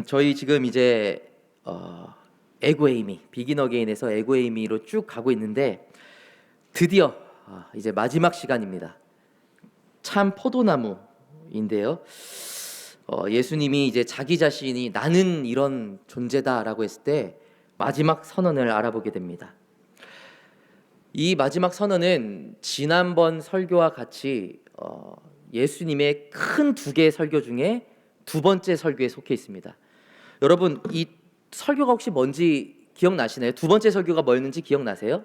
저희 지금 이제 에고에이미 비긴 어게인에서 에고에이미로 쭉 가고 있는데 드디어 이제 마지막 시간입니다. 참 포도나무인데요. 예수님이 이제 자기 자신이 나는 이런 존재다라고 했을 때 마지막 선언을 알아보게 됩니다. 이 마지막 선언은 지난번 설교와 같이 예수님의 큰 두 개의 설교 중에 두 번째 설교에 속해 있습니다. 여러분, 이 설교가 혹시 뭔지 기억나시나요? 두 번째 설교가 뭐였는지 기억나세요?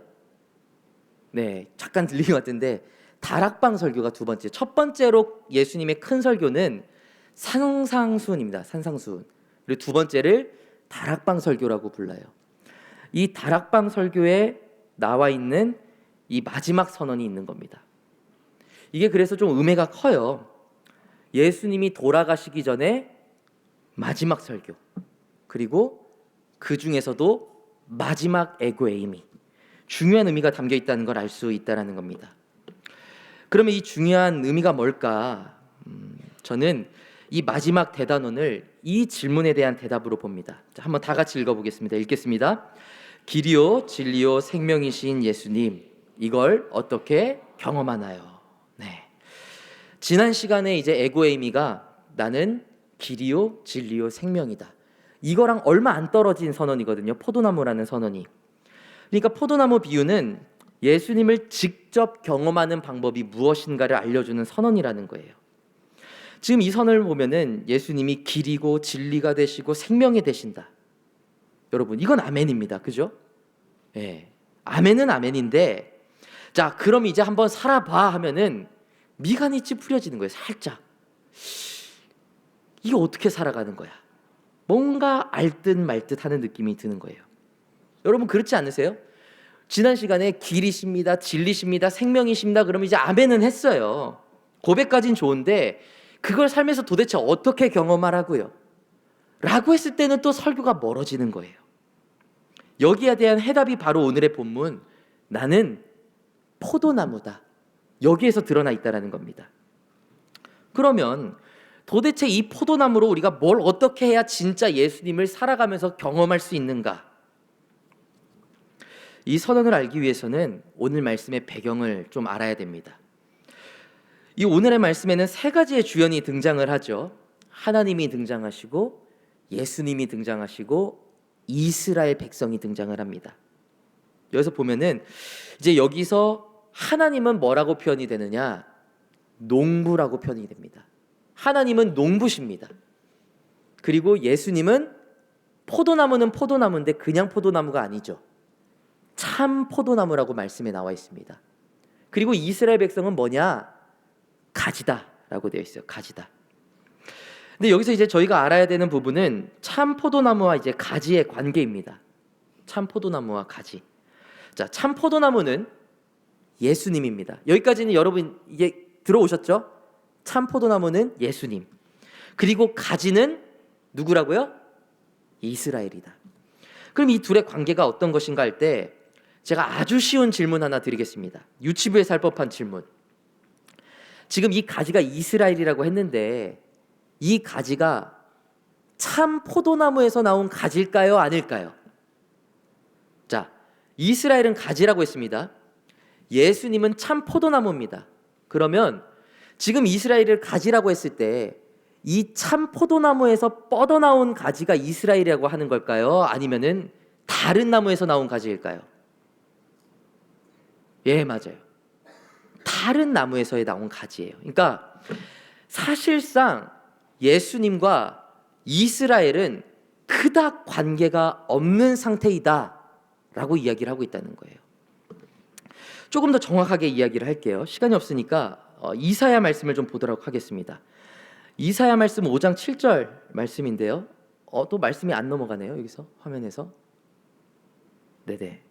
네, 잠깐 들린 것 같은데 다락방 설교가 두 번째. 첫 번째로 예수님의 큰 설교는 산상수훈입니다. 산상수훈. 그리고 두 번째를 다락방 설교라고 불러요. 이 다락방 설교에 나와 있는 이 마지막 선언이 있는 겁니다. 이게 그래서 좀 의미가 커요. 예수님이 돌아가시기 전에 마지막 설교, 그리고 그 중에서도 마지막 에고에이미, 중요한 의미가 담겨 있다는 걸 알 수 있다는 겁니다. 그러면 이 중요한 의미가 뭘까? 저는 이 마지막 대단원을 이 질문에 대한 대답으로 봅니다. 자, 한번 다 같이 읽어보겠습니다. 읽겠습니다. 길이요 진리요 생명이신 예수님, 이걸 어떻게 경험하나요? 네. 지난 시간에 이제 에고에이미가 나는 길이요 진리요 생명이다, 이거랑 얼마 안 떨어진 선언이거든요. 포도나무라는 선언이. 그러니까 포도나무 비유는 예수님을 직접 경험하는 방법이 무엇인가를 알려주는 선언이라는 거예요. 지금 이 선언을 보면은 예수님이 길이고 진리가 되시고 생명이 되신다. 여러분, 이건 아멘입니다. 그죠? 예. 아멘은 아멘인데, 자, 그럼 이제 한번 살아봐 하면은 미간이 찌푸려지는 거예요. 살짝. 이게 어떻게 살아가는 거야? 뭔가 알듯 말듯 하는 느낌이 드는 거예요. 여러분, 그렇지 않으세요? 지난 시간에 길이십니다, 진리십니다, 생명이십니다, 그러면 이제 아멘은 했어요. 고백까지는 좋은데 그걸 삶에서 도대체 어떻게 경험하라고요? 라고 했을 때는 또 설교가 멀어지는 거예요. 여기에 대한 해답이 바로 오늘의 본문, 나는 포도나무다, 여기에서 드러나 있다는 겁니다. 그러면 도대체 이 포도나무로 우리가 뭘 어떻게 해야 진짜 예수님을 살아가면서 경험할 수 있는가? 이 선언을 알기 위해서는 오늘 말씀의 배경을 좀 알아야 됩니다. 이 오늘의 말씀에는 세 가지의 주연이 등장을 하죠. 하나님이 등장하시고, 예수님이 등장하시고, 이스라엘 백성이 등장을 합니다. 여기서 보면은 이제 여기서 하나님은 뭐라고 표현이 되느냐? 농부라고 표현이 됩니다. 하나님은 농부십니다. 그리고 예수님은 포도나무는 포도나무인데 그냥 포도나무가 아니죠. 참 포도나무라고 말씀에 나와 있습니다. 그리고 이스라엘 백성은 뭐냐? 가지다라고 되어 있어요. 가지다. 근데 여기서 이제 저희가 알아야 되는 부분은 참 포도나무와 이제 가지의 관계입니다. 참 포도나무와 가지. 자, 참 포도나무는 예수님입니다. 여기까지는 여러분 이게 들어오셨죠? 참 포도나무는 예수님. 그리고 가지는 누구라고요? 이스라엘이다. 그럼 이 둘의 관계가 어떤 것인가 할 때 제가 아주 쉬운 질문 하나 드리겠습니다. 유치부에서 할 법한 질문. 지금 이 가지가 이스라엘이라고 했는데 이 가지가 참 포도나무에서 나온 가지일까요? 아닐까요? 자, 이스라엘은 가지라고 했습니다. 예수님은 참 포도나무입니다. 그러면 지금 이스라엘을 가지라고 했을 때 이 참 포도나무에서 뻗어나온 가지가 이스라엘이라고 하는 걸까요? 아니면은 다른 나무에서 나온 가지일까요? 예, 맞아요. 다른 나무에서 나온 가지예요. 그러니까 사실상 예수님과 이스라엘은 그닥 관계가 없는 상태이다 라고 이야기를 하고 있다는 거예요. 조금 더 정확하게 이야기를 할게요. 시간이 없으니까 이사야 말씀을 좀 보도록 하겠습니다. 이사야 말씀 5장 7절 말씀인데요. 또 말씀이 안 넘어가네요. 여기서 화면에서. 네네.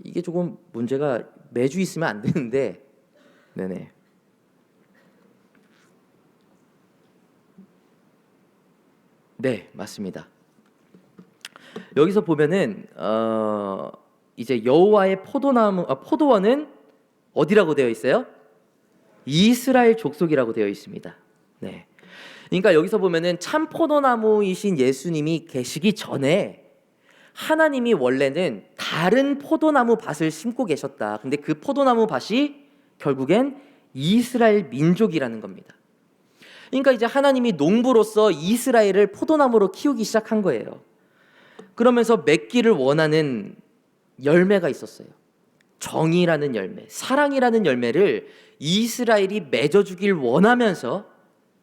이게 조금 문제가 매주 있으면 안 되는데, 네네. 네, 맞습니다. 여기서 보면은 이제 여호와의 포도원은 어디라고 되어 있어요? 이스라엘 족속이라고 되어 있습니다. 네. 그러니까 여기서 보면은 참 포도나무이신 예수님이 계시기 전에 하나님이 원래는 다른 포도나무 밭을 심고 계셨다. 근데 그 포도나무 밭이 결국엔 이스라엘 민족이라는 겁니다. 그러니까 이제 하나님이 농부로서 이스라엘을 포도나무로 키우기 시작한 거예요. 그러면서 맺기를 원하는 열매가 있었어요. 정의라는 열매, 사랑이라는 열매를 이스라엘이 맺어주길 원하면서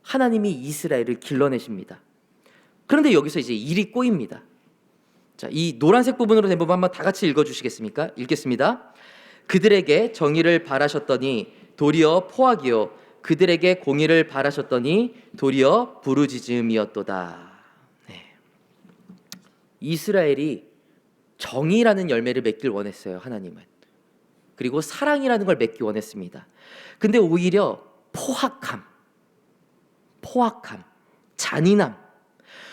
하나님이 이스라엘을 길러내십니다. 그런데 여기서 이제 일이 꼬입니다. 자, 이 노란색 부분으로 된 부분 한번 다 같이 읽어주시겠습니까? 읽겠습니다. 그들에게 정의를 바라셨더니 도리어 포악이요 그들에게 공의를 바라셨더니 도리어 부르짖음이었도다. 네. 이스라엘이 정의라는 열매를 맺길 원했어요. 하나님은. 그리고 사랑이라는 걸 맺기 원했습니다. 근데 오히려 포악함, 잔인함,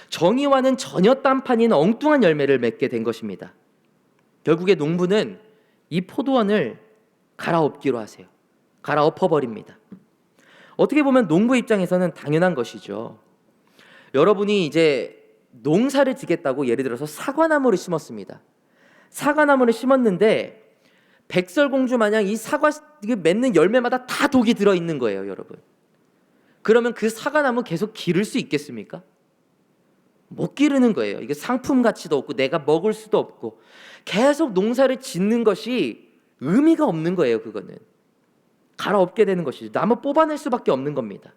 정의와는 전혀 딴판인 엉뚱한 열매를 맺게 된 것입니다. 결국에 농부는 이 포도원을 갈아엎기로 하세요. 갈아엎어버립니다. 어떻게 보면 농부 입장에서는 당연한 것이죠. 여러분이 이제 농사를 지겠다고 예를 들어서 사과나무를 심었습니다. 사과나무를 심었는데 백설공주 마냥 이 사과 맺는 열매마다 다 독이 들어있는 거예요, 여러분. 그러면 그 사과나무 계속 기를 수 있겠습니까? 못 기르는 거예요. 이게 상품 가치도 없고 내가 먹을 수도 없고 계속 농사를 짓는 것이 의미가 없는 거예요. 그거는 갈아엎게 되는 것이죠. 나무 뽑아낼 수밖에 없는 겁니다.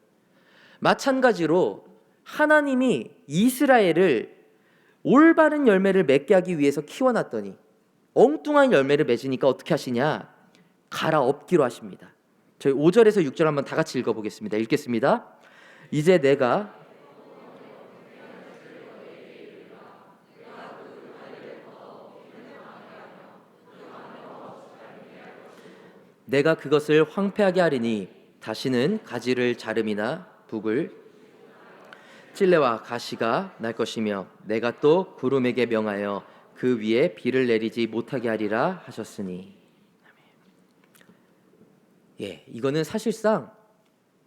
마찬가지로 하나님이 이스라엘을 올바른 열매를 맺게 하기 위해서 키워놨더니 엉뚱한 열매를 맺으니까 어떻게 하시냐? 갈아엎기로 하십니다. 저희 5절에서 6절 한번 다 같이 읽어보겠습니다. 읽겠습니다. 이제 내가 그것을 황폐하게 하리니 다시는 가지를 자름이나 북을 찔레와 가시가 날 것이며 내가 또 구름에게 명하여 그 위에 비를 내리지 못하게 하리라 하셨으니. 예, 이거는 사실상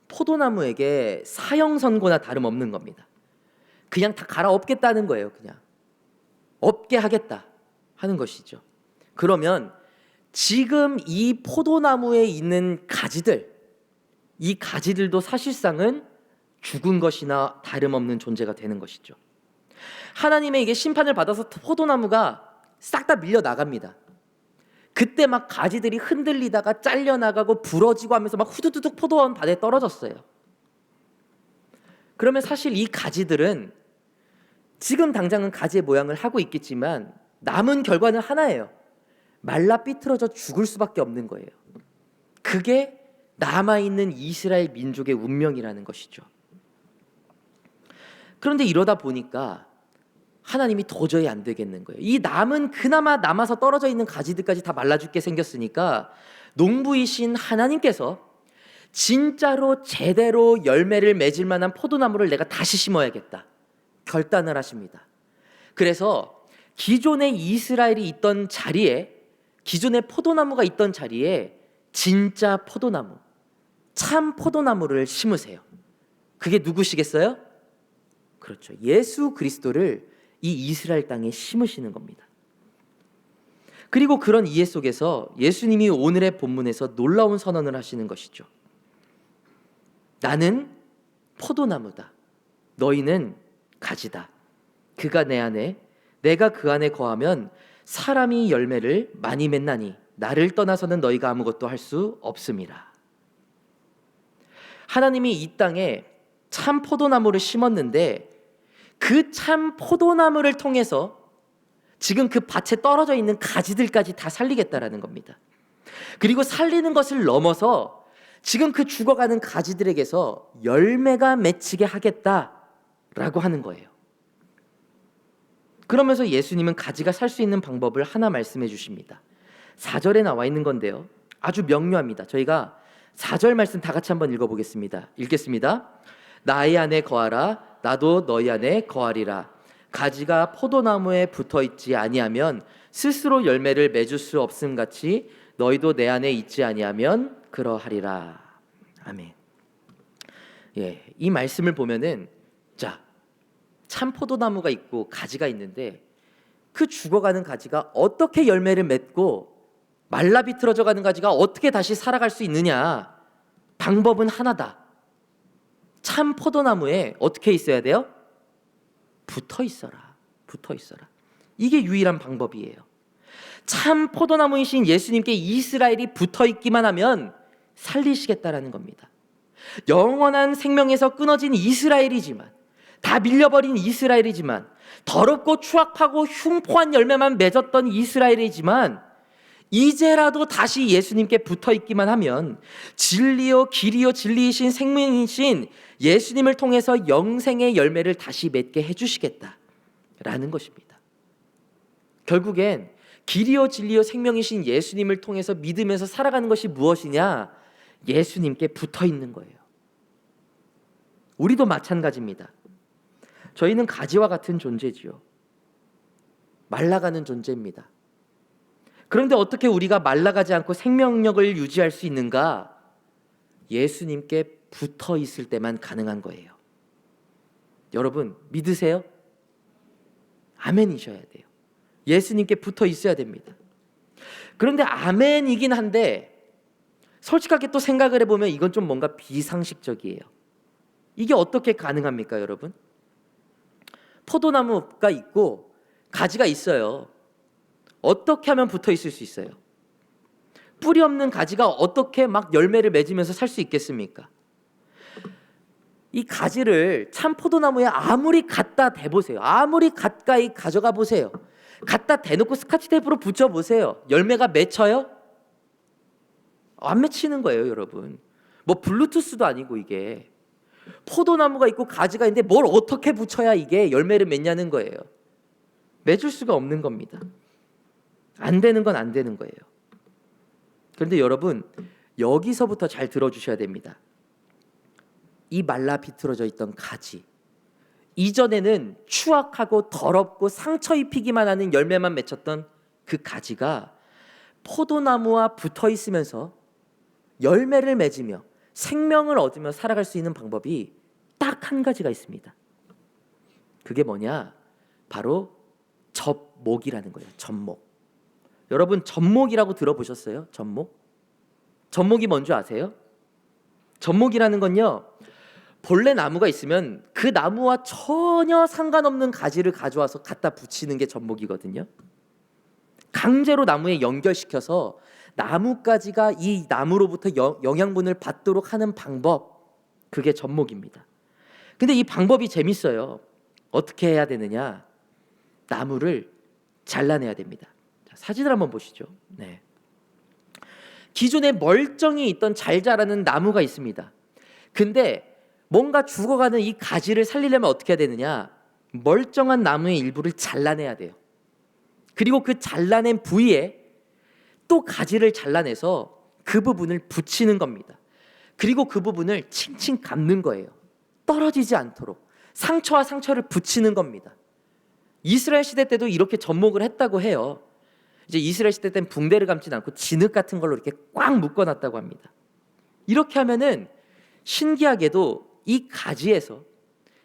포도나무에게 사형 선고나 다름없는 겁니다. 그냥 다 갈아엎겠다는 거예요. 그냥 없게 하겠다 하는 것이죠. 그러면 지금 이 포도나무에 있는 가지들, 이 가지들도 사실상은 죽은 것이나 다름없는 존재가 되는 것이죠. 하나님의 심판을 받아서 포도나무가 싹 다 밀려 나갑니다. 그때 막 가지들이 흔들리다가 잘려나가고 부러지고 하면서 막 후두두둑 포도원 밭에 떨어졌어요. 그러면 사실 이 가지들은 지금 당장은 가지의 모양을 하고 있겠지만 남은 결과는 하나예요. 말라 삐뚤어져 죽을 수밖에 없는 거예요. 그게 남아있는 이스라엘 민족의 운명이라는 것이죠. 그런데 이러다 보니까 하나님이 도저히 안 되겠는 거예요. 이 남은 그나마 남아서 떨어져 있는 가지들까지 다 말라 죽게 생겼으니까 농부이신 하나님께서 진짜로 제대로 열매를 맺을 만한 포도나무를 내가 다시 심어야겠다 결단을 하십니다. 그래서 기존의 이스라엘이 있던 자리에, 기존의 포도나무가 있던 자리에 진짜 포도나무, 참 포도나무를 심으세요. 그게 누구시겠어요? 그렇죠. 예수 그리스도를 이 이스라엘 땅에 심으시는 겁니다. 그리고 그런 이해 속에서 예수님이 오늘의 본문에서 놀라운 선언을 하시는 것이죠. 나는 포도나무다. 너희는 가지다. 그가 내 안에, 내가 그 안에 거하면 사람이 열매를 많이 맺나니 나를 떠나서는 너희가 아무것도 할 수 없음이라. 하나님이 이 땅에 참 포도나무를 심었는데 그 참 포도나무를 통해서 지금 그 밭에 떨어져 있는 가지들까지 다 살리겠다라는 겁니다. 그리고 살리는 것을 넘어서 지금 그 죽어가는 가지들에게서 열매가 맺히게 하겠다라고 하는 거예요. 그러면서 예수님은 가지가 살 수 있는 방법을 하나 말씀해 주십니다. 4절에 나와 있는 건데요. 아주 명료합니다. 저희가 4절 말씀 다 같이 한번 읽어보겠습니다. 읽겠습니다. 나의 안에 거하라. 나도 너희 안에 거하리라. 가지가 포도나무에 붙어있지 아니하면 스스로 열매를 맺을 수 없음 같이 너희도 내 안에 있지 아니하면 그러하리라. 아멘. 이 말씀을 보면은 자, 참 포도나무가 있고 가지가 있는데 그 죽어가는 가지가 어떻게 열매를 맺고 말라 비틀어져 가는 가지가 어떻게 다시 살아갈 수 있느냐? 방법은 하나다. 참 포도나무에 어떻게 있어야 돼요? 붙어 있어라. 붙어 있어라. 이게 유일한 방법이에요. 참 포도나무이신 예수님께 이스라엘이 붙어 있기만 하면 살리시겠다라는 겁니다. 영원한 생명에서 끊어진 이스라엘이지만, 다 밀려버린 이스라엘이지만, 더럽고 추악하고 흉포한 열매만 맺었던 이스라엘이지만, 이제라도 다시 예수님께 붙어 있기만 하면 진리요 길이요 진리이신 생명이신 예수님을 통해서 영생의 열매를 다시 맺게 해주시겠다라는 것입니다. 결국엔 길이요 진리요 생명이신 예수님을 통해서 믿으면서 살아가는 것이 무엇이냐? 예수님께 붙어 있는 거예요. 우리도 마찬가지입니다. 저희는 가지와 같은 존재지요. 말라가는 존재입니다. 그런데 어떻게 우리가 말라가지 않고 생명력을 유지할 수 있는가? 예수님께 붙어 있을 때만 가능한 거예요. 여러분 믿으세요? 아멘이셔야 돼요. 예수님께 붙어 있어야 됩니다. 그런데 아멘이긴 한데 솔직하게 또 생각을 해보면 이건 좀 뭔가 비상식적이에요. 이게 어떻게 가능합니까, 여러분? 포도나무가 있고 가지가 있어요. 어떻게 하면 붙어 있을 수 있어요? 뿌리 없는 가지가 어떻게 막 열매를 맺으면서 살 수 있겠습니까? 이 가지를 참 포도나무에 아무리 갖다 대보세요. 아무리 가까이 가져가 보세요. 갖다 대놓고 스카치 테이프로 붙여보세요. 열매가 맺혀요? 안 맺히는 거예요, 여러분. 뭐 블루투스도 아니고 이게. 포도나무가 있고 가지가 있는데 뭘 어떻게 붙여야 이게 열매를 맺냐는 거예요. 맺을 수가 없는 겁니다. 안 되는 건 안 되는 거예요. 그런데 여러분 여기서부터 잘 들어주셔야 됩니다. 이 말라 비틀어져 있던 가지, 이전에는 추악하고 더럽고 상처 입히기만 하는 열매만 맺혔던 그 가지가 포도나무와 붙어 있으면서 열매를 맺으며 생명을 얻으며 살아갈 수 있는 방법이 딱 한 가지가 있습니다. 그게 뭐냐? 바로 접목이라는 거예요. 접목. 여러분 접목이라고 들어보셨어요? 접목? 접목이 뭔지 아세요? 접목이라는 건요, 본래 나무가 있으면 그 나무와 전혀 상관없는 가지를 가져와서 갖다 붙이는 게 접목이거든요. 강제로 나무에 연결시켜서 나뭇가지가 이 나무로부터 영양분을 받도록 하는 방법, 그게 접목입니다. 근데 이 방법이 재밌어요. 어떻게 해야 되느냐? 나무를 잘라내야 됩니다. 자, 사진을 한번 보시죠. 네. 기존에 멀쩡히 있던 잘 자라는 나무가 있습니다. 근데 뭔가 죽어가는 이 가지를 살리려면 어떻게 해야 되느냐? 멀쩡한 나무의 일부를 잘라내야 돼요. 그리고 그 잘라낸 부위에 또 가지를 잘라내서 그 부분을 붙이는 겁니다. 그리고 그 부분을 칭칭 감는 거예요. 떨어지지 않도록 상처와 상처를 붙이는 겁니다. 이스라엘 시대 때도 이렇게 접목을 했다고 해요. 이제 이스라엘 시대 때는 붕대를 감지 않고 진흙 같은 걸로 이렇게 꽉 묶어놨다고 합니다. 이렇게 하면은 신기하게도 이 가지에서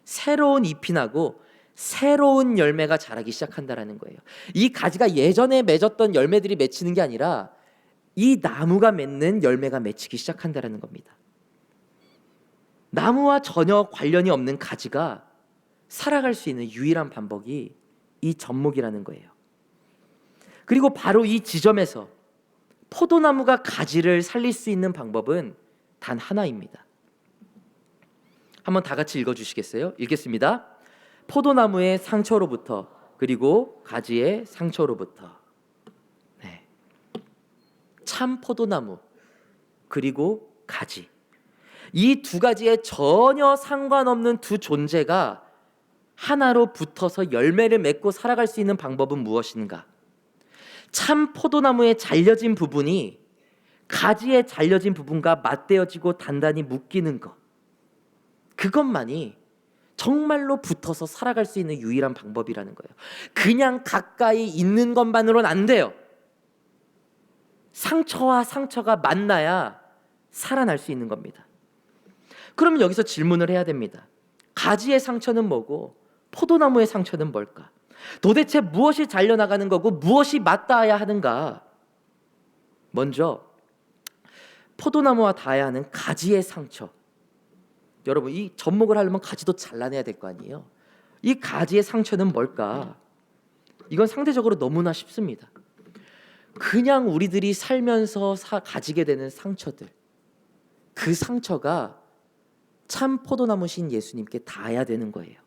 새로운 잎이 나고 새로운 열매가 자라기 시작한다라는 거예요. 이 가지가 예전에 맺었던 열매들이 맺히는 게 아니라 이 나무가 맺는 열매가 맺히기 시작한다라는 겁니다. 나무와 전혀 관련이 없는 가지가 살아갈 수 있는 유일한 방법이 이 접목이라는 거예요. 그리고 바로 이 지점에서 포도나무가 가지를 살릴 수 있는 방법은 단 하나입니다. 한번 다 같이 읽어주시겠어요? 읽겠습니다. 포도나무의 상처로부터, 그리고 가지의 상처로부터. 네. 참 포도나무 그리고 가지, 이 두 가지에 전혀 상관없는 두 존재가 하나로 붙어서 열매를 맺고 살아갈 수 있는 방법은 무엇인가? 참 포도나무의 잘려진 부분이 가지의 잘려진 부분과 맞대어지고 단단히 묶이는 것, 그것만이 정말로 붙어서 살아갈 수 있는 유일한 방법이라는 거예요. 그냥 가까이 있는 것만으로는 안 돼요. 상처와 상처가 만나야 살아날 수 있는 겁니다. 그러면 여기서 질문을 해야 됩니다. 가지의 상처는 뭐고 포도나무의 상처는 뭘까? 도대체 무엇이 잘려나가는 거고 무엇이 맞닿아야 하는가? 먼저 포도나무와 닿아야 하는 가지의 상처. 여러분, 이 접목을 하려면 가지도 잘라내야 될 거 아니에요. 이 가지의 상처는 뭘까? 이건 상대적으로 너무나 쉽습니다. 그냥 우리들이 살면서 가지게 되는 상처들, 그 상처가 참 포도나무신 예수님께 닿아야 되는 거예요.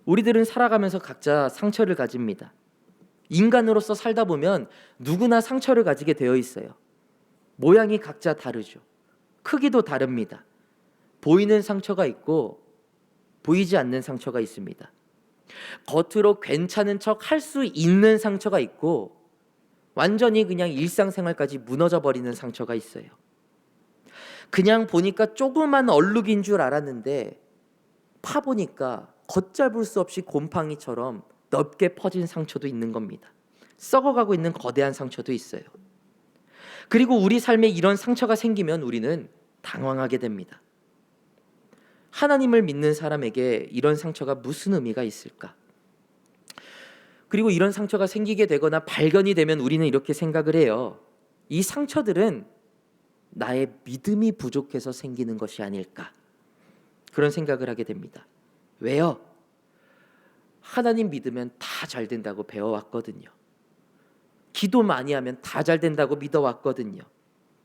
우리들은 살아가면서 각자 상처를 가집니다. 인간으로서 살다 보면 누구나 상처를 가지게 되어 있어요. 모양이 각자 다르죠. 크기도 다릅니다. 보이는 상처가 있고 보이지 않는 상처가 있습니다. 겉으로 괜찮은 척 할 수 있는 상처가 있고 완전히 그냥 일상생활까지 무너져 버리는 상처가 있어요. 그냥 보니까 조그만 얼룩인 줄 알았는데 파보니까 걷잡을 수 없이 곰팡이처럼 넓게 퍼진 상처도 있는 겁니다. 썩어가고 있는 거대한 상처도 있어요. 그리고 우리 삶에 이런 상처가 생기면 우리는 당황하게 됩니다. 하나님을 믿는 사람에게 이런 상처가 무슨 의미가 있을까? 그리고 이런 상처가 생기게 되거나 발견이 되면 우리는 이렇게 생각을 해요. 이 상처들은 나의 믿음이 부족해서 생기는 것이 아닐까? 그런 생각을 하게 됩니다. 왜요? 하나님 믿으면 다 잘 된다고 배워왔거든요. 기도 많이 하면 다 잘 된다고 믿어왔거든요.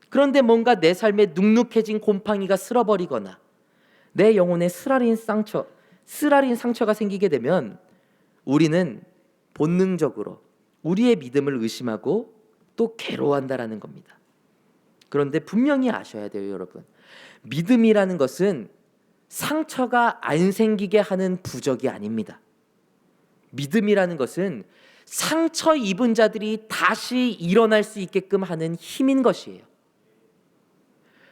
그런데 뭔가 내 삶에 눅눅해진 곰팡이가 쓸어버리거나 내 영혼에 쓰라린 상처가 생기게 되면 우리는 본능적으로 우리의 믿음을 의심하고 또 괴로워한다라는 겁니다. 그런데 분명히 아셔야 돼요, 여러분. 믿음이라는 것은 상처가 안 생기게 하는 부적이 아닙니다. 믿음이라는 것은 상처 입은 자들이 다시 일어날 수 있게끔 하는 힘인 것이에요.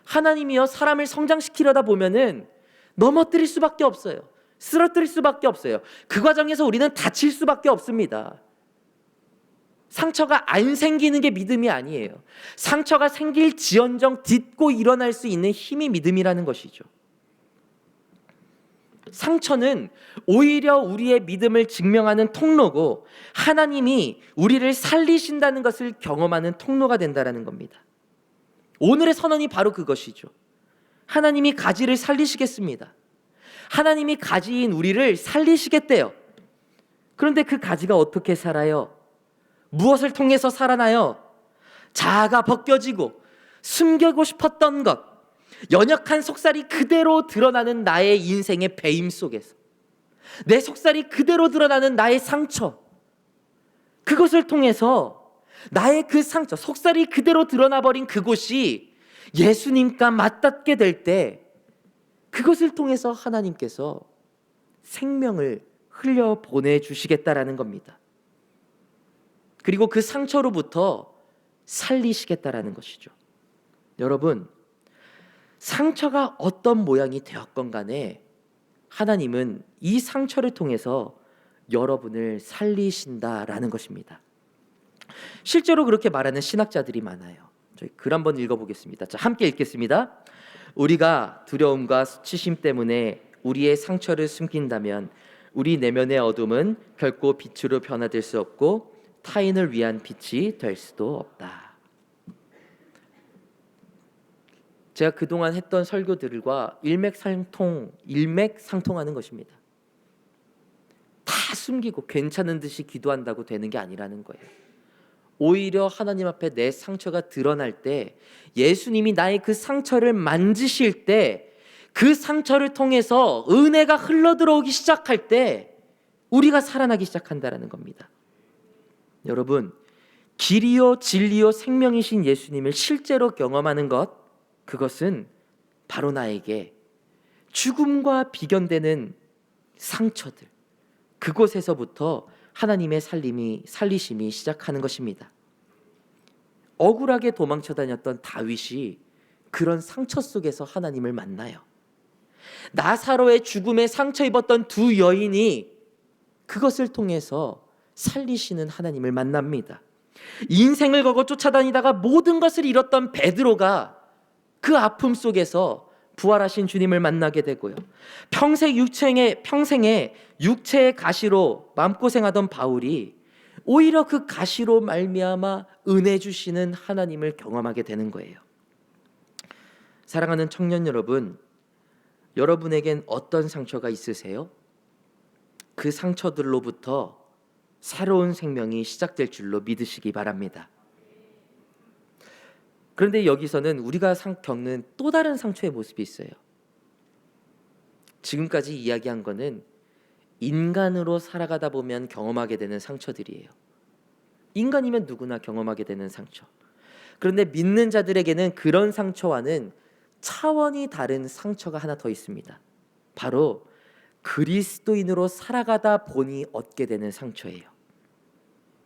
하나님이여 사람을 성장시키려다 보면은 넘어뜨릴 수밖에 없어요. 쓰러뜨릴 수밖에 없어요. 그 과정에서 우리는 다칠 수밖에 없습니다. 상처가 안 생기는 게 믿음이 아니에요. 상처가 생길지언정 딛고 일어날 수 있는 힘이 믿음이라는 것이죠. 상처는 오히려 우리의 믿음을 증명하는 통로고 하나님이 우리를 살리신다는 것을 경험하는 통로가 된다는 겁니다. 오늘의 선언이 바로 그것이죠. 하나님이 가지를 살리시겠습니다. 하나님이 가지인 우리를 살리시겠대요. 그런데 그 가지가 어떻게 살아요? 무엇을 통해서 살아나요? 자아가 벗겨지고 숨기고 싶었던 것, 연약한 속살이 그대로 드러나는 나의 인생의 배임 속에서 내 속살이 그대로 드러나는 나의 상처, 그것을 통해서 나의 그 상처, 속살이 그대로 드러나버린 그곳이 예수님과 맞닿게 될 때 그것을 통해서 하나님께서 생명을 흘려보내주시겠다라는 겁니다. 그리고 그 상처로부터 살리시겠다라는 것이죠. 여러분, 상처가 어떤 모양이 되었건 간에 하나님은 이 상처를 통해서 여러분을 살리신다라는 것입니다. 실제로 그렇게 말하는 신학자들이 많아요. 저희 글 한번 읽어보겠습니다. 자, 함께 읽겠습니다. 우리가 두려움과 수치심 때문에 우리의 상처를 숨긴다면 우리 내면의 어둠은 결코 빛으로 변화될 수 없고 타인을 위한 빛이 될 수도 없다. 제가 그동안 했던 설교들과 일맥상통하는 것입니다. 다 숨기고 괜찮은 듯이 기도한다고 되는 게 아니라는 거예요. 오히려 하나님 앞에 내 상처가 드러날 때 예수님이 나의 그 상처를 만지실 때 그 상처를 통해서 은혜가 흘러들어오기 시작할 때 우리가 살아나기 시작한다는 겁니다. 여러분, 길이요 진리요 생명이신 예수님을 실제로 경험하는 것, 그것은 바로 나에게 죽음과 비견되는 상처들, 그곳에서부터 하나님의 살리심이 시작하는 것입니다. 억울하게 도망쳐 다녔던 다윗이 그런 상처 속에서 하나님을 만나요. 나사로의 죽음에 상처 입었던 두 여인이 그것을 통해서 살리시는 하나님을 만납니다. 인생을 걸고 쫓아다니다가 모든 것을 잃었던 베드로가 그 아픔 속에서 부활하신 주님을 만나게 되고요. 평생에 육체의 가시로 마음고생하던 바울이 오히려 그 가시로 말미암아 은혜 주시는 하나님을 경험하게 되는 거예요. 사랑하는 청년 여러분, 여러분에겐 어떤 상처가 있으세요? 그 상처들로부터 새로운 생명이 시작될 줄로 믿으시기 바랍니다. 그런데 여기서는 우리가 겪는 또 다른 상처의 모습이 있어요. 지금까지 이야기한 거는 인간으로 살아가다 보면 경험하게 되는 상처들이에요. 인간이면 누구나 경험하게 되는 상처. 그런데 믿는 자들에게는 그런 상처와는 차원이 다른 상처가 하나 더 있습니다. 바로 그리스도인으로 살아가다 보니 얻게 되는 상처예요.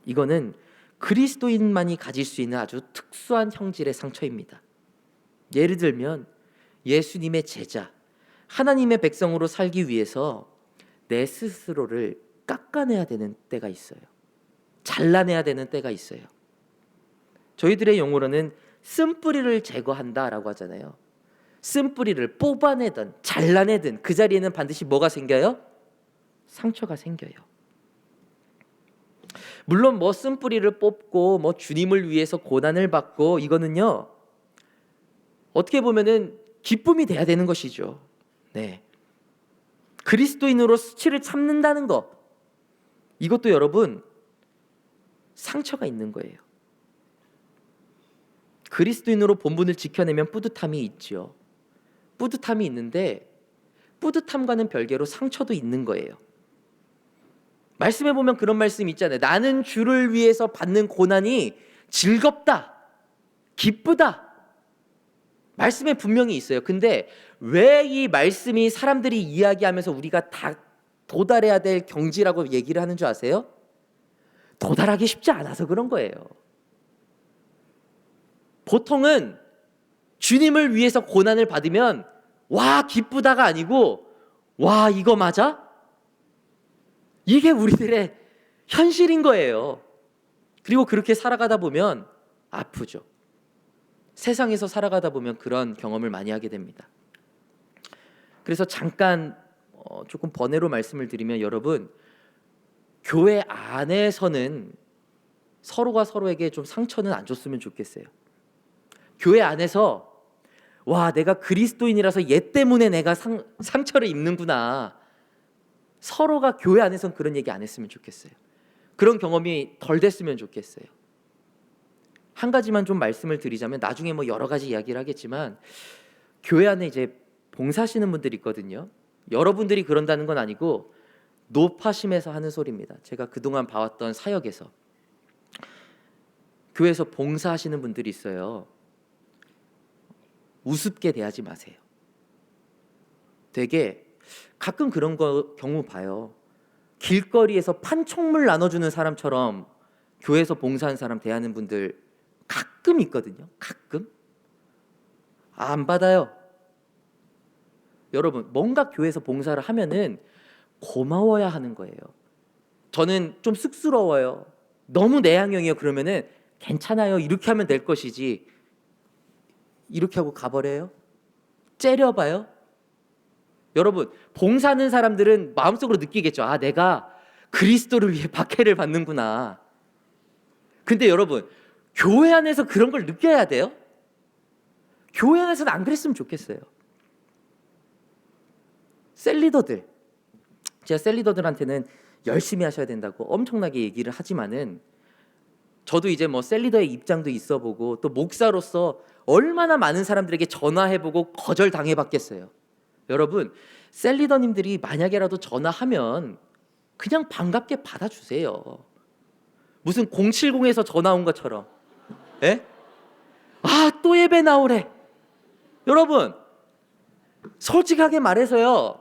이거는 그리스도인만이 가질 수 있는 아주 특수한 형질의 상처입니다. 예를 들면 예수님의 제자, 하나님의 백성으로 살기 위해서 내 스스로를 깎아내야 되는 때가 있어요. 잘라내야 되는 때가 있어요. 저희들의 용어로는 쓴뿌리를 제거한다라고 하잖아요. 쓴뿌리를 뽑아내든 잘라내든 그 자리에는 반드시 뭐가 생겨요? 상처가 생겨요. 물론 쓴뿌리를 뽑고 주님을 위해서 고난을 받고 이거는요, 어떻게 보면은 기쁨이 돼야 되는 것이죠. 네. 그리스도인으로 수치를 참는다는 것, 이것도 여러분 상처가 있는 거예요. 그리스도인으로 본분을 지켜내면 뿌듯함이 있죠. 뿌듯함이 있는데 뿌듯함과는 별개로 상처도 있는 거예요. 말씀해 보면 그런 말씀 있잖아요. 나는 주를 위해서 받는 고난이 즐겁다, 기쁘다. 말씀에 분명히 있어요. 근데 왜 이 말씀이 사람들이 이야기하면서 우리가 다 도달해야 될 경지라고 얘기를 하는 줄 아세요? 도달하기 쉽지 않아서 그런 거예요. 보통은 주님을 위해서 고난을 받으면 와 기쁘다가 아니고 와 이거 맞아? 이게 우리들의 현실인 거예요. 그리고 그렇게 살아가다 보면 아프죠. 세상에서 살아가다 보면 그런 경험을 많이 하게 됩니다. 그래서 잠깐 조금 번외로 말씀을 드리면, 여러분 교회 안에서는 서로가 서로에게 좀 상처는 안 줬으면 좋겠어요. 교회 안에서 와 내가 그리스도인이라서 얘 때문에 내가 상처를 입는구나, 서로가 교회 안에서는 그런 얘기 안 했으면 좋겠어요. 그런 경험이 덜 됐으면 좋겠어요. 한 가지만 좀 말씀을 드리자면, 나중에 여러 가지 이야기를 하겠지만, 교회 안에 이제 봉사하시는 분들이 있거든요. 여러분들이 그런다는 건 아니고 노파심에서 하는 소리입니다. 제가 그동안 봐왔던 사역에서 교회에서 봉사하시는 분들이 있어요. 우습게 대하지 마세요. 되게 가끔 그런 경우 봐요. 길거리에서 판촉물 나눠주는 사람처럼 교회에서 봉사하는 사람 대하는 분들 가끔 있거든요. 가끔. 안 받아요. 여러분 뭔가 교회에서 봉사를 하면은 고마워야 하는 거예요. 저는 좀 쑥스러워요, 너무 내향형이에요, 그러면은 괜찮아요 이렇게 하면 될 것이지, 이렇게 하고 가버려요? 째려봐요? 여러분 봉사하는 사람들은 마음속으로 느끼겠죠. 아 내가 그리스도를 위해 박해를 받는구나. 근데 여러분 교회 안에서 그런 걸 느껴야 돼요? 교회 안에서는 안 그랬으면 좋겠어요. 셀리더들, 제가 셀리더들한테는 열심히 하셔야 된다고 엄청나게 얘기를 하지만은, 저도 이제 셀리더의 입장도 있어보고 또 목사로서 얼마나 많은 사람들에게 전화해보고 거절당해봤겠어요. 여러분 셀리더님들이 만약에라도 전화하면 그냥 반갑게 받아주세요. 무슨 070에서 전화 온 것처럼. 예? 아, 또 예배 나오래. 여러분 솔직하게 말해서요,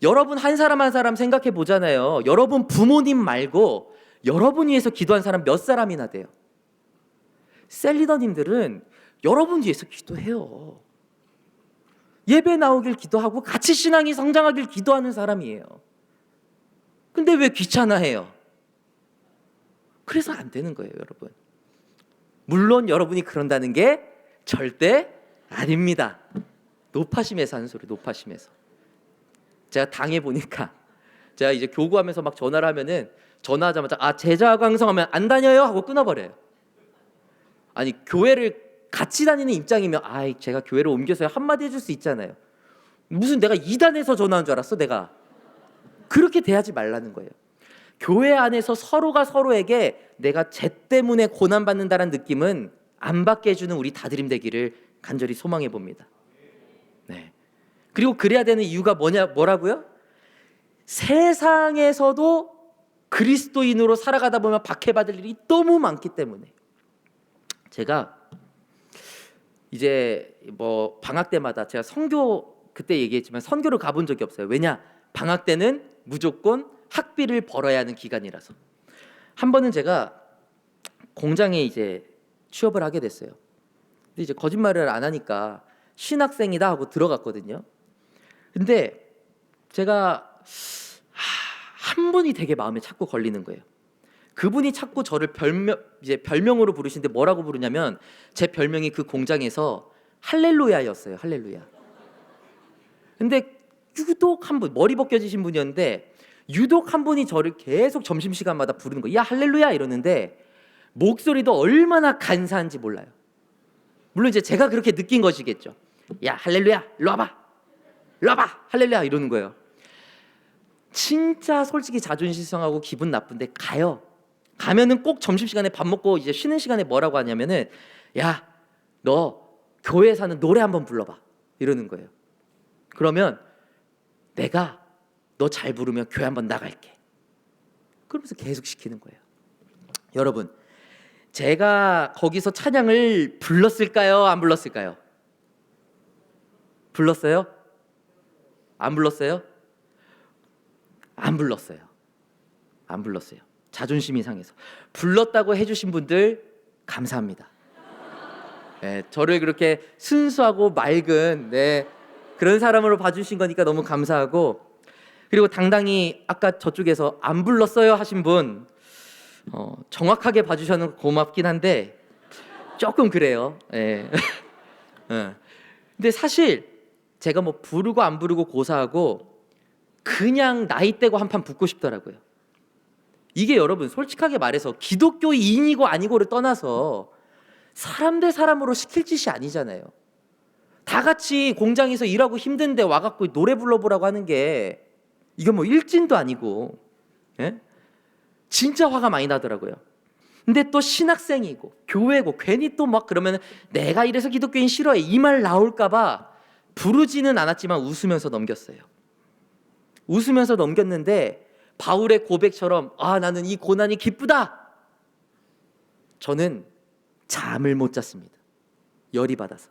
여러분 한 사람 한 사람 생각해 보잖아요. 여러분 부모님 말고 여러분 위해서 기도한 사람 몇 사람이나 돼요? 셀리더님들은 여러분 위해서 기도해요. 예배 나오길 기도하고 같이 신앙이 성장하길 기도하는 사람이에요. 근데 왜 귀찮아해요? 그래서 안 되는 거예요, 여러분. 물론 여러분이 그런다는 게 절대 아닙니다. 노파심에서 하는 소리, 노파심에서. 제가 당해보니까 제가 이제 교구하면서 막 전화를 하면은 전화하자마자 제자 강성하면 안 다녀요 하고 끊어버려요. 아니 교회를 같이 다니는 입장이면 제가 교회를 옮겨서 한마디 해줄 수 있잖아요. 무슨 내가 이단에서 전화한 줄 알았어 내가. 그렇게 대하지 말라는 거예요. 교회 안에서 서로가 서로에게 내가 쟤 때문에 고난받는다는 느낌은 안 받게 해주는 우리 다드림 되기를 간절히 소망해 봅니다. 네. 그리고 그래야 되는 이유가 뭐라고요? 세상에서도 그리스도인으로 살아가다 보면 박해받을 일이 너무 많기 때문에. 제가 이제 뭐 방학 때마다 제가 선교 그때 얘기했지만 선교를 가본 적이 없어요. 왜냐? 방학 때는 무조건 학비를 벌어야 하는 기간이라서. 한 번은 제가 공장에 이제 취업을 하게 됐어요. 근데 이제 거짓말을 안 하니까 신학생이다 하고 들어갔거든요. 근데 제가 한 분이 되게 마음에 자꾸 걸리는 거예요. 그분이 자꾸 저를 별명으로 부르시는데 뭐라고 부르냐면 제 별명이 그 공장에서 할렐루야였어요. 할렐루야. 근데 유독 한 분, 머리 벗겨지신 분이었는데 유독 한 분이 저를 계속 점심시간마다 부르는 거예요. 야 할렐루야 이러는데 목소리도 얼마나 간사한지 몰라요. 물론 이제 제가 그렇게 느낀 것이겠죠. 야 할렐루야 일로 와봐, 일로 와봐 할렐루야 이러는 거예요. 진짜 솔직히 자존심 상하고 기분 나쁜데 가요. 가면은 꼭 점심시간에 밥 먹고 이제 쉬는 시간에 뭐라고 하냐면은 야 너 교회에서는 노래 한번 불러봐 이러는 거예요. 그러면 내가 너 잘 부르면 교회 한번 나갈게. 그러면서 계속 시키는 거예요. 여러분, 제가 거기서 찬양을 불렀을까요? 안 불렀을까요? 불렀어요? 안 불렀어요? 안 불렀어요. 안 불렀어요. 자존심이 상해서. 불렀다고 해주신 분들 감사합니다. 네, 저를 그렇게 순수하고 맑은 그런 사람으로 봐주신 거니까 너무 감사하고, 그리고 당당히 아까 저쪽에서 안 불렀어요 하신 분 정확하게 봐주셔서 고맙긴 한데 조금 그래요. 네. 근데 사실 제가 뭐 부르고 안 부르고 고사하고 그냥 나이 떼고 한판 붙고 싶더라고요. 이게 여러분 솔직하게 말해서 기독교인이고 아니고를 떠나서 사람 대 사람으로 시킬 짓이 아니잖아요. 다 같이 공장에서 일하고 힘든데 와갖고 노래 불러보라고 하는 게 이건 뭐 일진도 아니고, 예? 진짜 화가 많이 나더라고요. 근데 또 신학생이고 교회고 괜히 또 막 그러면 내가 이래서 기독교인 싫어해 이 말 나올까봐 부르지는 않았지만 웃으면서 넘겼어요. 웃으면서 넘겼는데 바울의 고백처럼 나는 이 고난이 기쁘다. 저는 잠을 못 잤습니다. 열이 받아서.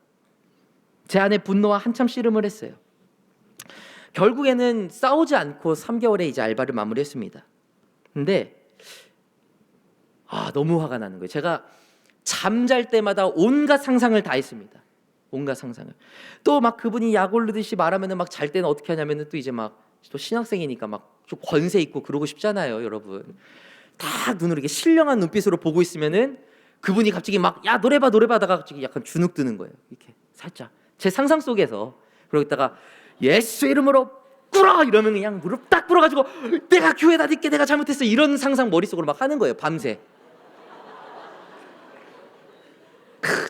제 안에 분노와 한참 씨름을 했어요. 결국에는 싸우지 않고 3개월에 이제 알바를 마무리했습니다. 근데 너무 화가 나는 거예요. 제가 잠잘 때마다 온갖 상상을 다 했습니다. 온갖 상상을. 또 막 그분이 약 올르듯이 말하면은 막 잘 때는 어떻게 하냐면은 또 이제 막 또 신학생이니까 막 좀 권세 있고 그러고 싶잖아요, 여러분. 딱 눈으로 이렇게 신령한 눈빛으로 보고 있으면은 그분이 갑자기 막 야 노래 봐 하다가 갑자기 약간 주눅 드는 거예요. 이렇게 살짝 제 상상 속에서. 그러다가 예수 이름으로 꿇어 이러면 그냥 무릎 딱 꿇어가지고 내가 교회 다닐게, 내가 잘못했어 이런 상상 머릿속으로 막 하는 거예요, 밤새.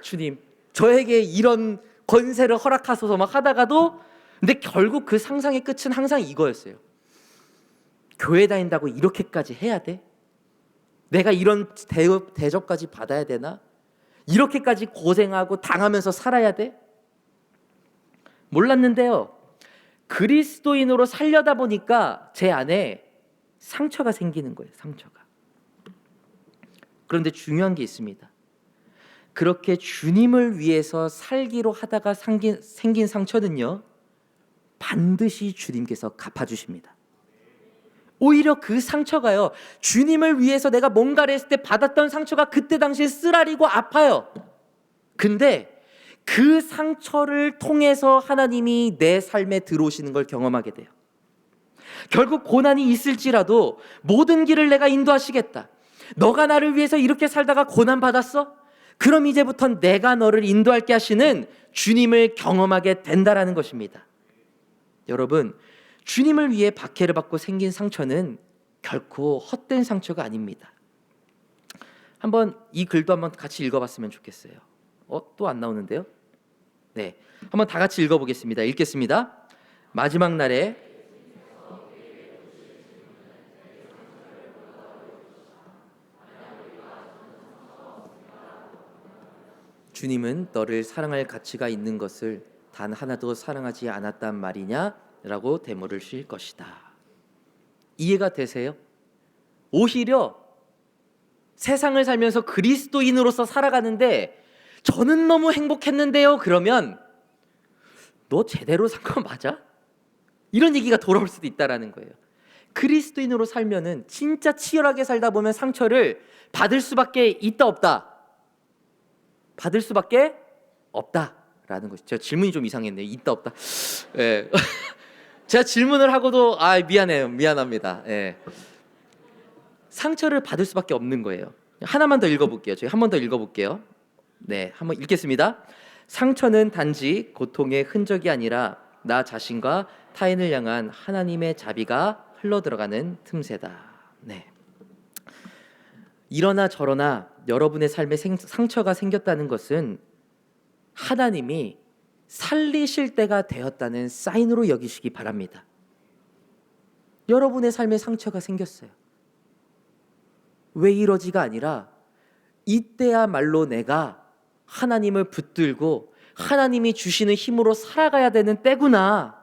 주님 저에게 이런 권세를 허락하소서 막 하다가도, 근데 결국 그 상상의 끝은 항상 이거였어요. 교회 다닌다고 이렇게까지 해야 돼? 내가 이런 대접까지 받아야 되나? 이렇게까지 고생하고 당하면서 살아야 돼? 몰랐는데요, 그리스도인으로 살려다 보니까 제 안에 상처가 생기는 거예요. 상처가. 그런데 중요한 게 있습니다. 그렇게 주님을 위해서 살기로 하다가 생긴 상처는요, 반드시 주님께서 갚아주십니다. 오히려 그 상처가요, 주님을 위해서 내가 뭔가를 했을 때 받았던 상처가 그때 당시에 쓰라리고 아파요. 근데 그 상처를 통해서 하나님이 내 삶에 들어오시는 걸 경험하게 돼요. 결국 고난이 있을지라도 모든 길을 내가 인도하시겠다. 너가 나를 위해서 이렇게 살다가 고난 받았어? 그럼 이제부턴 내가 너를 인도할게 하시는 주님을 경험하게 된다라는 것입니다. 여러분, 주님을 위해 박해를 받고 생긴 상처는 결코 헛된 상처가 아닙니다. 한번 이 글도 한번 같이 읽어봤으면 좋겠어요. 또 안 나오는데요? 네, 한번 다 같이 읽어보겠습니다. 읽겠습니다. 마지막 날에 주님은 너를 사랑할 가치가 있는 것을 단 하나도 사랑하지 않았단 말이냐? 라고 대물을 쉴 것이다. 이해가 되세요? 오히려 세상을 살면서 그리스도인으로서 살아가는데 저는 너무 행복했는데요. 그러면 너 제대로 산 거 맞아? 이런 얘기가 돌아올 수도 있다라는 거예요. 그리스도인으로 살면은 진짜 치열하게 살다 보면 상처를 받을 수밖에 있다 없다? 받을 수밖에 없다라는 것이죠. 제가 질문이 좀 이상했네요. 있다 없다. 예. 제가 질문을 하고도 미안합니다. 예. 상처를 받을 수밖에 없는 거예요. 하나만 더 읽어볼게요. 저희 한 번 더 읽어볼게요. 네, 한번 읽겠습니다. 상처는 단지 고통의 흔적이 아니라 나 자신과 타인을 향한 하나님의 자비가 흘러들어가는 틈새다. 네. 이러나 저러나 여러분의 삶에 상처가 생겼다는 것은 하나님이 살리실 때가 되었다는 사인으로 여기시기 바랍니다. 여러분의 삶에 상처가 생겼어요. 왜 이러지가 아니라 이때야말로 내가 하나님을 붙들고 하나님이 주시는 힘으로 살아가야 되는 때구나.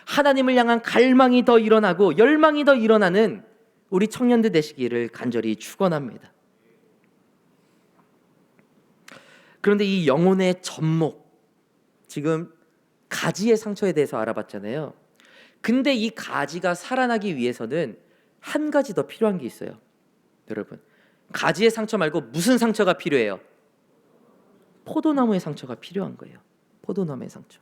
하나님을 향한 갈망이 더 일어나고 열망이 더 일어나는 우리 청년들 되시기를 간절히 축원합니다. 그런데 이 영혼의 접목, 지금 가지의 상처에 대해서 알아봤잖아요. 근데 이 가지가 살아나기 위해서는 한 가지 더 필요한 게 있어요. 여러분, 가지의 상처 말고 무슨 상처가 필요해요? 포도나무의 상처가 필요한 거예요. 포도나무의 상처.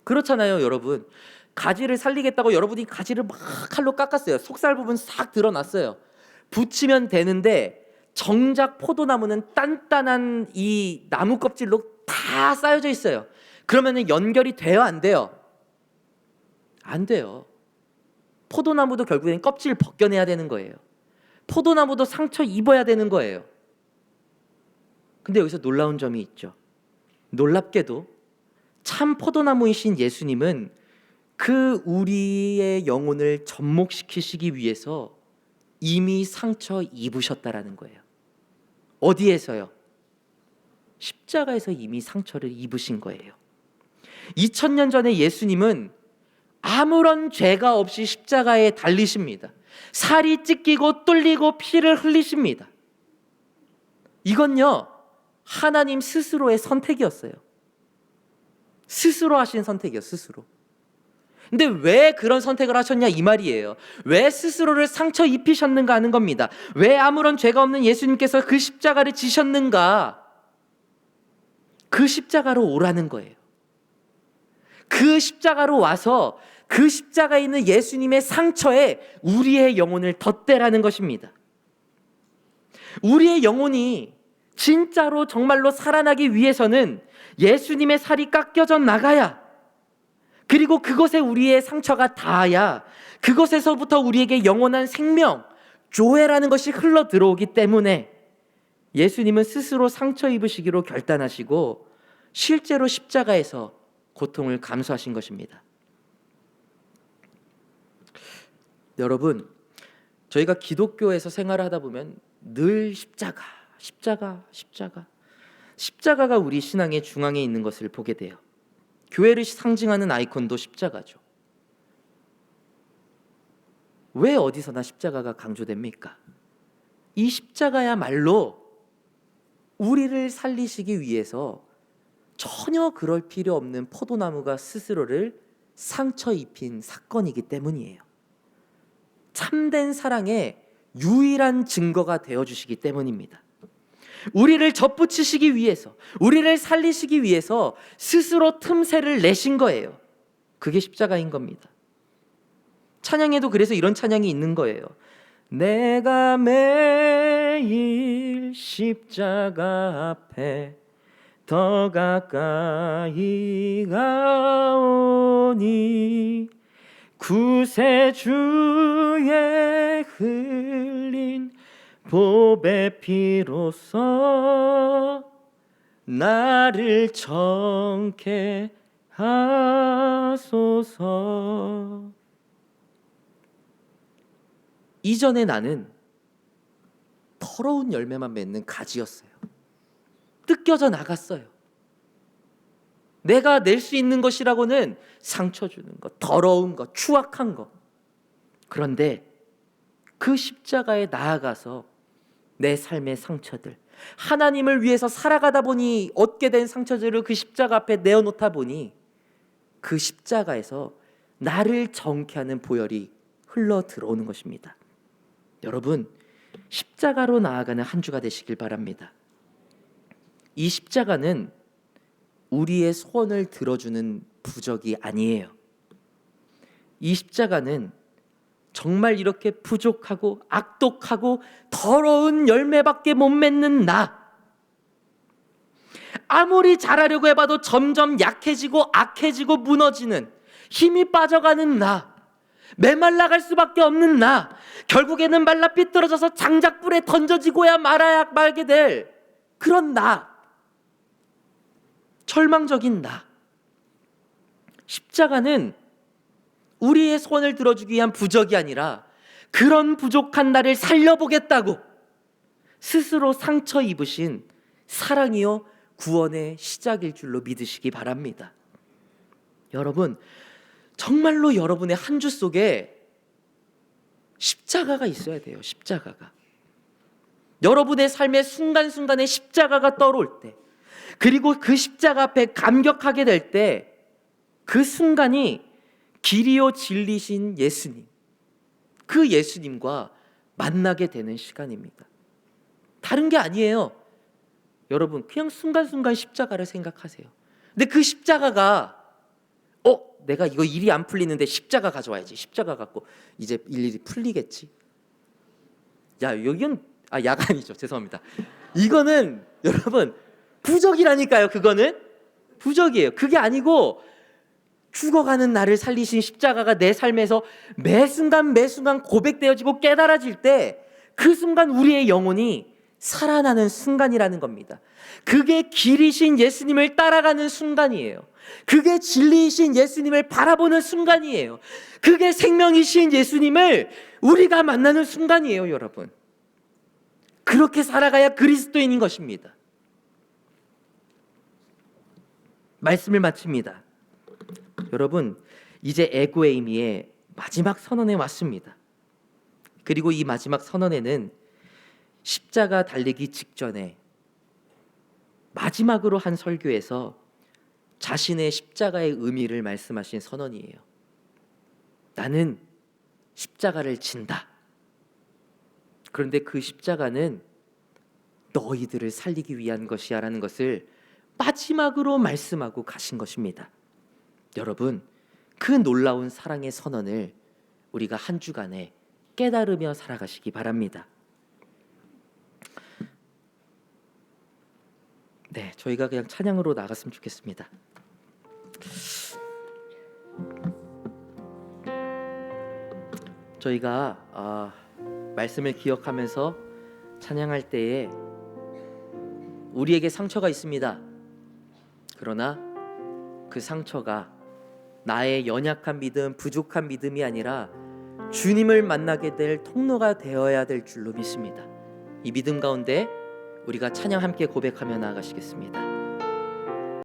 그렇잖아요, 여러분. 가지를 살리겠다고 여러분이 가지를 막 칼로 깎았어요. 속살 부분 싹 드러났어요. 붙이면 되는데 정작 포도나무는 단단한 이 나무 껍질로 다 쌓여져 있어요. 그러면 연결이 돼요, 안 돼요? 안 돼요. 포도나무도 결국엔 껍질을 벗겨내야 되는 거예요. 포도나무도 상처 입어야 되는 거예요. 근데 여기서 놀라운 점이 있죠. 놀랍게도 참 포도나무이신 예수님은 그 우리의 영혼을 접목시키시기 위해서 이미 상처 입으셨다라는 거예요. 어디에서요? 십자가에서 이미 상처를 입으신 거예요. 2000년 전에 예수님은 아무런 죄가 없이 십자가에 달리십니다. 살이 찢기고 뚫리고 피를 흘리십니다. 이건요, 하나님 스스로의 선택이었어요. 스스로 하신 선택이요, 스스로. 근데 왜 그런 선택을 하셨냐 이 말이에요. 왜 스스로를 상처 입히셨는가 하는 겁니다. 왜 아무런 죄가 없는 예수님께서 그 십자가를 지셨는가? 그 십자가로 오라는 거예요. 그 십자가로 와서 그 십자가에 있는 예수님의 상처에 우리의 영혼을 덧대라는 것입니다. 우리의 영혼이 진짜로 정말로 살아나기 위해서는 예수님의 살이 깎여져 나가야, 그리고 그것에 우리의 상처가 닿아야 그것에서부터 우리에게 영원한 생명, 조회라는 것이 흘러 들어오기 때문에 예수님은 스스로 상처 입으시기로 결단하시고 실제로 십자가에서 고통을 감수하신 것입니다. 여러분, 저희가 기독교에서 생활을 하다 보면 늘 십자가가 우리 신앙의 중앙에 있는 것을 보게 돼요. 교회를 상징하는 아이콘도 십자가죠. 왜 어디서나 십자가가 강조됩니까? 이 십자가야말로 우리를 살리시기 위해서 전혀 그럴 필요 없는 포도나무가 스스로를 상처 입힌 사건이기 때문이에요. 참된 사랑의 유일한 증거가 되어주시기 때문입니다. 우리를 접붙이시기 위해서, 우리를 살리시기 위해서 스스로 틈새를 내신 거예요. 그게 십자가인 겁니다. 찬양에도 그래서 이런 찬양이 있는 거예요. 내가 매일 십자가 앞에 더 가까이 가오니 구세주의 흘린 보배 피로써 나를 정케 하소서. 이전에 나는 더러운 열매만 맺는 가지였어요. 뜯겨져 나갔어요. 내가 낼 수 있는 것이라고는 상처 주는 것, 더러운 것, 추악한 것. 그런데 그 십자가에 나아가서 내 삶의 상처들, 하나님을 위해서 살아가다 보니 얻게 된 상처들을 그 십자가 앞에 내어놓다 보니 그 십자가에서 나를 정케 하는 보혈이 흘러 들어오는 것입니다. 여러분, 십자가로 나아가는 한 주가 되시길 바랍니다. 이 십자가는 우리의 소원을 들어주는 부적이 아니에요. 이 십자가는 정말 이렇게 부족하고 악독하고 더러운 열매밖에 못 맺는 나, 아무리 잘하려고 해봐도 점점 약해지고 악해지고 무너지는, 힘이 빠져가는 나, 메말라갈 수밖에 없는 나, 결국에는 말라 삐뚤어져서 장작불에 던져지고야 말게 될 그런 나, 절망적인 나. 십자가는 우리의 소원을 들어주기 위한 부적이 아니라 그런 부족한 나를 살려보겠다고 스스로 상처 입으신 사랑이요 구원의 시작일 줄로 믿으시기 바랍니다. 여러분, 정말로 여러분의 한 주 속에 십자가가 있어야 돼요. 십자가가. 여러분의 삶의 순간순간에 십자가가 떠오를 때, 그리고 그 십자가 앞에 감격하게 될 때, 그 순간이 길이요 진리신 예수님, 그 예수님과 만나게 되는 시간입니다. 다른 게 아니에요. 여러분, 그냥 순간순간 십자가를 생각하세요. 근데 그 십자가가 내가 이거 일이 안 풀리는데 십자가 가져와야지. 십자가 갖고 이제 일일이 풀리겠지. 여기는 야간이죠. 죄송합니다. 이거는 여러분 부적이라니까요. 그거는 부적이에요. 그게 아니고 죽어가는 나를 살리신 십자가가 내 삶에서 매 순간 고백되어지고 깨달아질 때, 그 순간 우리의 영혼이 살아나는 순간이라는 겁니다. 그게 길이신 예수님을 따라가는 순간이에요. 그게 진리이신 예수님을 바라보는 순간이에요. 그게 생명이신 예수님을 우리가 만나는 순간이에요, 여러분. 그렇게 살아가야 그리스도인인 것입니다. 말씀을 마칩니다. 여러분, 이제 에고에이미의 마지막 선언에 왔습니다. 그리고 이 마지막 선언에는 십자가 달리기 직전에 마지막으로 한 설교에서 자신의 십자가의 의미를 말씀하신 선언이에요. 나는 십자가를 진다. 그런데 그 십자가는 너희들을 살리기 위한 것이야 라는 것을 마지막으로 말씀하고 가신 것입니다. 여러분, 그 놀라운 사랑의 선언을 우리가 한 주간에 깨달으며 살아가시기 바랍니다. 네, 저희가 그냥 찬양으로 나갔으면 좋겠습니다. 저희가 말씀을 기억하면서 찬양할 때에 우리에게 상처가 있습니다. 그러나 그 상처가 나의 연약한 믿음, 부족한 믿음이 아니라 주님을 만나게 될 통로가 되어야 될 줄로 믿습니다. 이 믿음 가운데 우리가 찬양 함께 고백하며 나아가시겠습니다.